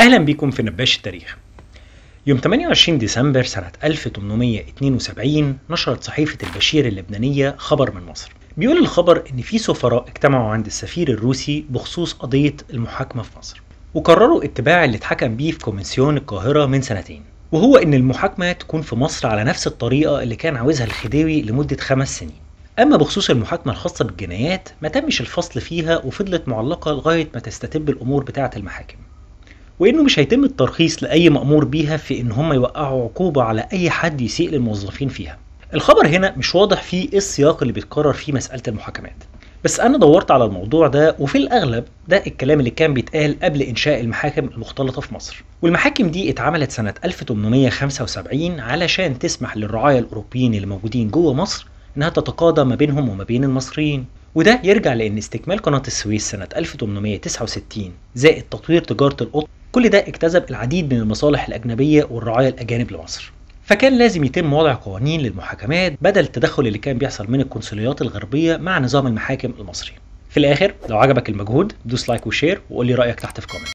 أهلا بكم في نباش التاريخ. يوم 28 ديسمبر سنة 1872 نشرت صحيفة البشير اللبنانية خبر من مصر. بيقول الخبر إن في سفراء اجتمعوا عند السفير الروسي بخصوص قضية المحاكمة في مصر، وقرروا اتباع اللي اتحكم بيه في كوميسيون القاهرة من سنتين، وهو إن المحاكمة تكون في مصر على نفس الطريقة اللي كان عاوزها الخديوي لمدة 5 سنين. أما بخصوص المحاكمة الخاصة بالجنايات ما تمش الفصل فيها وفضلت معلقة لغاية ما تستتب الأمور بتاعة المحاكم، وإنه مش هيتم الترخيص لأي مأمور بيها في إن هم يوقعوا عقوبة على أي حد يسيء للموظفين فيها. الخبر هنا مش واضح فيه إيه السياق اللي بيتكرر فيه مسألة المحاكمات، بس أنا دورت على الموضوع ده وفي الأغلب ده الكلام اللي كان بيتقال قبل إنشاء المحاكم المختلطة في مصر. والمحاكم دي اتعملت سنة 1875 علشان تسمح للرعايا الأوروبيين اللي موجودين جوه مصر إنها تتقاضى ما بينهم وما بين المصريين، وده يرجع لأن استكمال قناة السويس سنة 1869 زائد تطوير تجارة القطن، كل ده اجتذب العديد من المصالح الأجنبية والرعايا الأجانب لمصر. فكان لازم يتم وضع قوانين للمحاكمات بدل التدخل اللي كان بيحصل من القنصليات الغربية مع نظام المحاكم المصري. في الآخر لو عجبك المجهود دوس لايك وشير وقول لي رأيك تحت في كومنت.